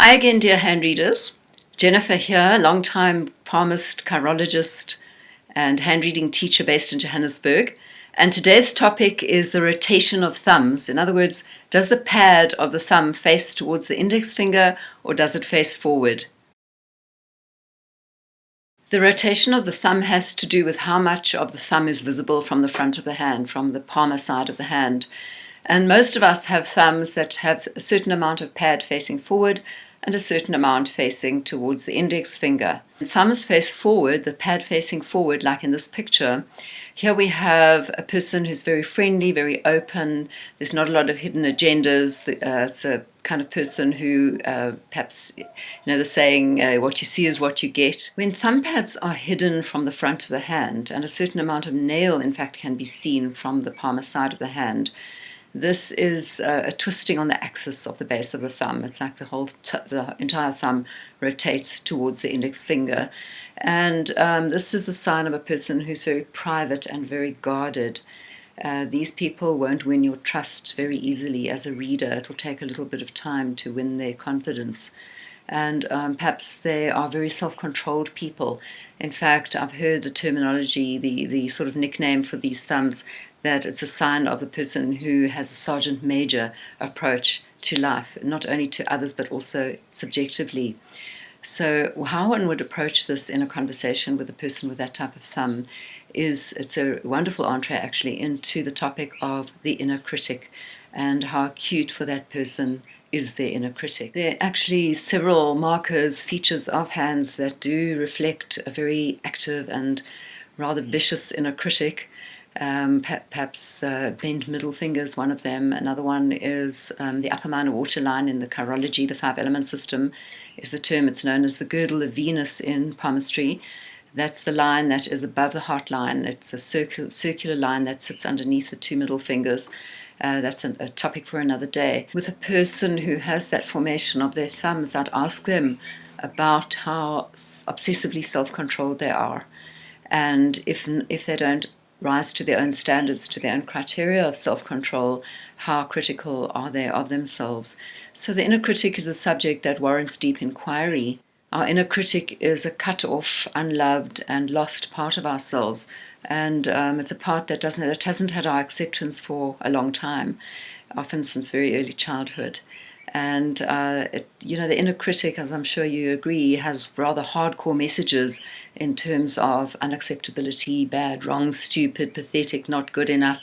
Hi again, dear hand readers. Jennifer here, long-time palmist, chirologist, and hand reading teacher based in Johannesburg. And today's topic is the rotation of thumbs. In other words, does the pad of the thumb face towards the index finger or does it face forward? The rotation of the thumb has to do with how much of the thumb is visible from the front of the hand, from the palmar side of the hand. And most of us have thumbs that have a certain amount of pad facing forward and a certain amount facing towards the index finger. Thumbs face forward, the pad facing forward, like in this picture. Here we have a person who's very friendly, very open. There's not a lot of hidden agendas. It's a kind of person who perhaps, the saying, what you see is what you get. When thumb pads are hidden from the front of the hand, and a certain amount of nail, in fact, can be seen from the palmar side of the hand, this is a twisting on the axis of the base of the thumb. It's like the entire thumb rotates towards the index finger. And this is a sign of a person who's very private and very guarded. These people won't win your trust very easily as a reader. It'll take a little bit of time to win their confidence. And perhaps they are very self-controlled people. In fact, I've heard the terminology, the sort of nickname for these thumbs, that it's a sign of the person who has a sergeant major approach to life, not only to others but also subjectively. So how one would approach this in a conversation with a person with that type of thumb it's a wonderful entree actually into the topic of the inner critic and how acute for that person is their inner critic. There are actually several markers, features of hands that do reflect a very active and rather vicious inner critic. Perhaps bent middle finger is one of them. Another one is the upper minor water line in the chirology, the 5-element system, is the term. It's known as the girdle of Venus in palmistry. That's the line that is above the heart line. It's a circular line that sits underneath the two middle fingers. That's a topic for another day. With a person who has that formation of their thumbs, I'd ask them about how obsessively self-controlled they are. And if they don't rise to their own standards, to their own criteria of self-control, how critical are they of themselves? So the inner critic is a subject that warrants deep inquiry. Our inner critic is a cut-off, unloved and lost part of ourselves. And it's a part that hasn't had our acceptance for a long time, often since very early childhood. And, the inner critic, as I'm sure you agree, has rather hardcore messages in terms of unacceptability, bad, wrong, stupid, pathetic, not good enough.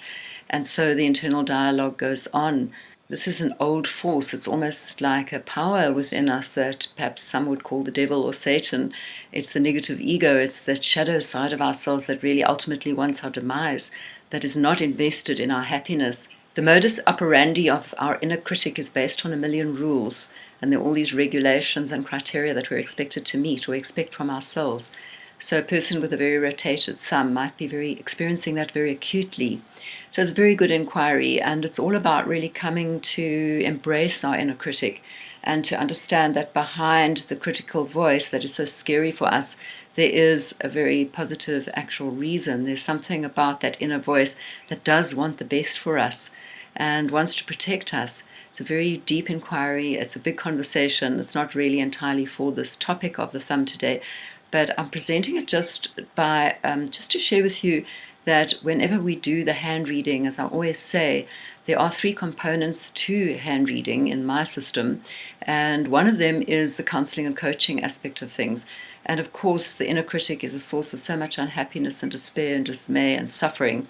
And so the internal dialogue goes on. This is an old force. It's almost like a power within us that perhaps some would call the devil or Satan. It's the negative ego. It's that shadow side of ourselves that really ultimately wants our demise, that is not invested in our happiness. The modus operandi of our inner critic is based on a million rules, and there are all these regulations and criteria that we're expected to meet or expect from ourselves. So a person with a very rotated thumb might be experiencing that very acutely. So it's a very good inquiry, and it's all about really coming to embrace our inner critic and to understand that behind the critical voice that is so scary for us, there is a very positive actual reason. There's something about that inner voice that does want the best for us and wants to protect us. It's a very deep inquiry. It's a big conversation. It's not really entirely for this topic of the thumb today, but I'm presenting it just to share with you that whenever we do the hand reading, as I always say, there are 3 components to hand reading in my system, and one of them is the counseling and coaching aspect of things. And of course, the inner critic is a source of so much unhappiness and despair and dismay and suffering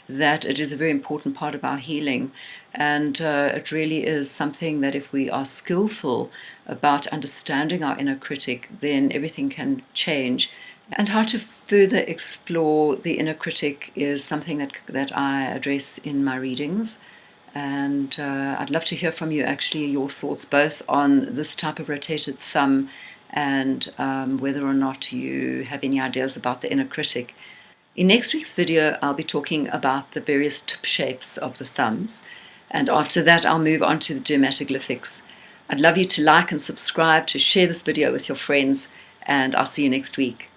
that it is a very important part of our healing. And it really is something that if we are skillful about understanding our inner critic, then everything can change. And how to further explore the inner critic is something that I address in my readings. And I'd love to hear from you, actually, your thoughts both on this type of rotated thumb and whether or not you have any ideas about the inner critic. In next week's video, I'll be talking about the various tip shapes of the thumbs. And after that, I'll move on to the dermatoglyphics. I'd love you to like and subscribe, to share this video with your friends, and I'll see you next week.